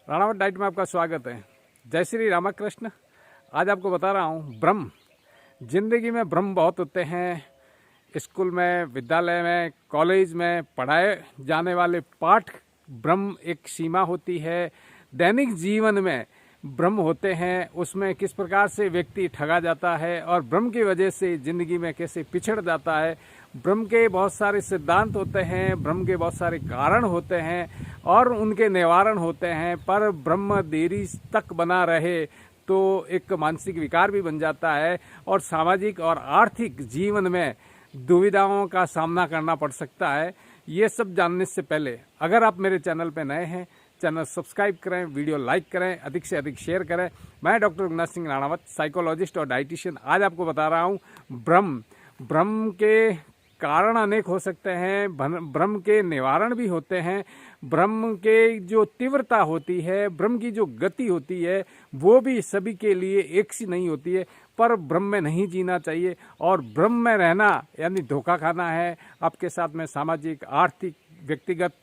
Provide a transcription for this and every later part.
Ranawat diet में आपका स्वागत है। जय श्री रामकृष्ण। आज आपको बता रहा हूँ ब्रह्म। जिंदगी में ब्रह्म बहुत होते हैं। स्कूल में, विद्यालय में, कॉलेज में पढ़ाए जाने वाले पाठ ब्रह्म एक सीमा होती है। दैनिक जीवन में ब्रह्म होते हैं। उसमें किस प्रकार से व्यक्ति ठगा जाता है और ब्रह्म की वजह से जिंदगी में कैसे पिछड़ जाता है। ब्रह्म के बहुत सारे सिद्धांत होते हैं, ब्रह्म के बहुत सारे कारण होते हैं और उनके निवारण होते हैं। पर ब्रह्म देरी तक बना रहे तो एक मानसिक विकार भी बन जाता है और सामाजिक और आर्थिक जीवन में दुविधाओं का सामना करना पड़ सकता है। ये सब जानने से पहले अगर आप मेरे चैनल पर नए हैं, चैनल सब्सक्राइब करें, वीडियो लाइक करें, अधिक से अधिक शेयर करें। मैं डॉक्टर रघुनाथ सिंह राणावत, साइकोलॉजिस्ट और डाइटिशियन। आज आपको बता रहा हूँ ब्रह्म के कारण अनेक हो सकते हैं, ब्रह्म के निवारण भी होते हैं। ब्रह्म के जो तीव्रता होती है, ब्रह्म की जो गति होती है, वो भी सभी के लिए एक सी नहीं होती है। पर ब्रह्म में नहीं जीना चाहिए और ब्रह्म में रहना यानी धोखा खाना है। आपके साथ में सामाजिक, आर्थिक, व्यक्तिगत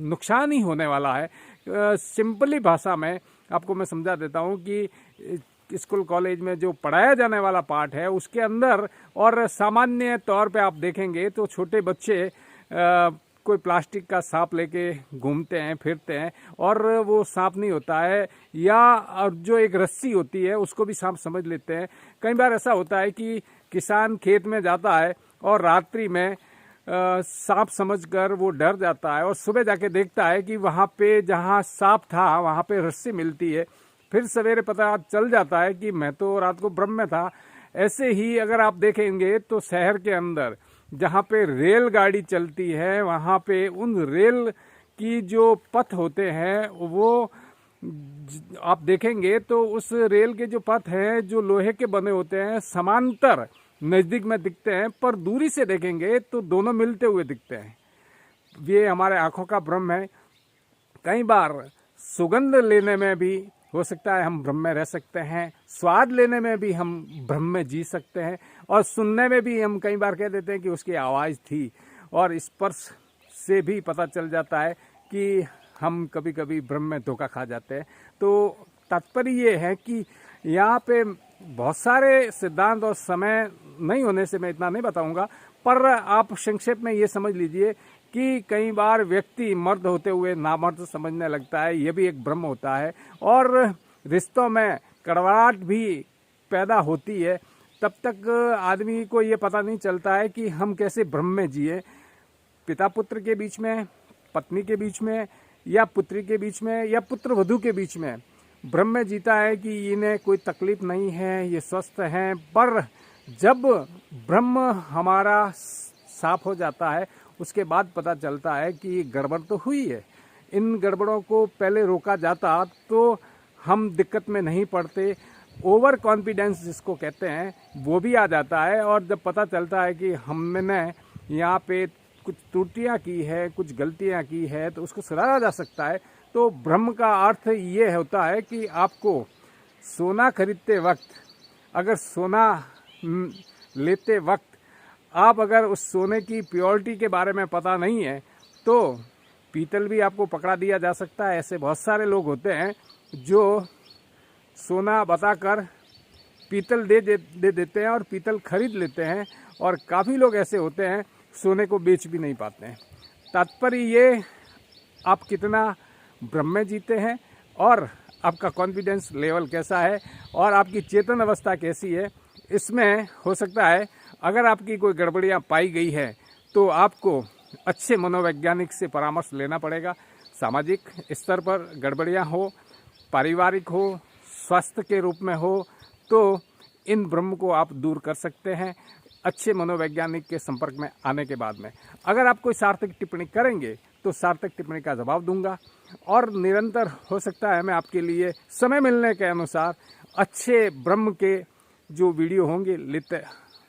नुकसान ही होने वाला है। सिंपली भाषा में आपको मैं समझा देता हूँ कि स्कूल कॉलेज में जो पढ़ाया जाने वाला पाठ है उसके अंदर, और सामान्य तौर पे आप देखेंगे तो छोटे बच्चे कोई प्लास्टिक का सांप लेके घूमते हैं, फिरते हैं और वो सांप नहीं होता है, या जो एक रस्सी होती है उसको भी सांप समझ लेते हैं। कई बार ऐसा होता है कि किसान खेत में जाता है और रात्रि में सांप समझकर वो डर जाता है और सुबह जाके देखता है कि वहाँ पे जहाँ सांप था वहाँ पे रस्सी मिलती है। फिर सवेरे पता चल जाता है कि मैं तो रात को ब्रह्म में था। ऐसे ही अगर आप देखेंगे तो शहर के अंदर जहाँ पे रेलगाड़ी चलती है वहाँ पे उन रेल की जो पथ होते हैं वो आप देखेंगे तो उस रेल के जो पथ हैं जो लोहे के बने होते हैं, समांतर नज़दीक में दिखते हैं, पर दूरी से देखेंगे तो दोनों मिलते हुए दिखते हैं। ये हमारे आँखों का ब्रह्म है। कई बार सुगंध लेने में भी हो सकता है हम ब्रह्म में रह सकते हैं, स्वाद लेने में भी हम ब्रह्म में जी सकते हैं, और सुनने में भी हम कई बार कह देते हैं कि उसकी आवाज़ थी, और स्पर्श से भी पता चल जाता है कि हम कभी कभी ब्रह्म में धोखा खा जाते हैं। तो तात्पर्य ये है कि यहाँ पे बहुत सारे सिद्धांत और समय नहीं होने से मैं इतना नहीं बताऊंगा, पर आप संक्षेप में ये समझ लीजिए कि कई बार व्यक्ति मर्द होते हुए नामर्द समझने लगता है, ये भी एक ब्रह्म होता है। और रिश्तों में कड़वाहट भी पैदा होती है। तब तक आदमी को ये पता नहीं चलता है कि हम कैसे ब्रह्म में जिए। पिता पुत्र के बीच में, पत्नी के बीच में, या पुत्री के बीच में, या पुत्र वधू के बीच में ब्रह्म में जीता है कि इन्हें कोई तकलीफ नहीं है, ये स्वस्थ हैं। पर जब ब्रह्म हमारा साफ हो जाता है उसके बाद पता चलता है कि गड़बड़ तो हुई है। इन गड़बड़ों को पहले रोका जाता तो हम दिक्कत में नहीं पड़ते। ओवर कॉन्फिडेंस जिसको कहते हैं वो भी आ जाता है, और जब पता चलता है कि हमने यहाँ पे कुछ त्रुटियाँ की है, कुछ गलतियाँ की है, तो उसको सुधारा जा सकता है। तो ब्रह्म का अर्थ ये होता है कि आपको सोना खरीदते वक्त, अगर सोना लेते वक्त आप अगर उस सोने की प्योरिटी के बारे में पता नहीं है तो पीतल भी आपको पकड़ा दिया जा सकता है। ऐसे बहुत सारे लोग होते हैं जो सोना बताकर पीतल दे देते हैं और पीतल खरीद लेते हैं, और काफ़ी लोग ऐसे होते हैं सोने को बेच भी नहीं पाते हैं। तात्पर्य ये, आप कितना ब्रह्म में जीते हैं और आपका कॉन्फिडेंस लेवल कैसा है और आपकी चेतन अवस्था कैसी है, इसमें हो सकता है अगर आपकी कोई गड़बड़ियाँ पाई गई है तो आपको अच्छे मनोवैज्ञानिक से परामर्श लेना पड़ेगा। सामाजिक स्तर पर गड़बड़ियाँ हो, पारिवारिक हो, स्वास्थ्य के रूप में हो, तो इन ब्रह्म को आप दूर कर सकते हैं अच्छे मनोवैज्ञानिक के संपर्क में आने के बाद में। अगर आप कोई सार्थक टिप्पणी करेंगे तो सार्थक टिप्पणी का जवाब दूंगा, और निरंतर हो सकता है मैं आपके लिए समय मिलने के अनुसार अच्छे ब्रह्म के जो वीडियो होंगे लेते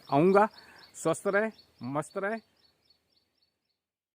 आऊँगा। स्वस्थ रहें, मस्त रहें।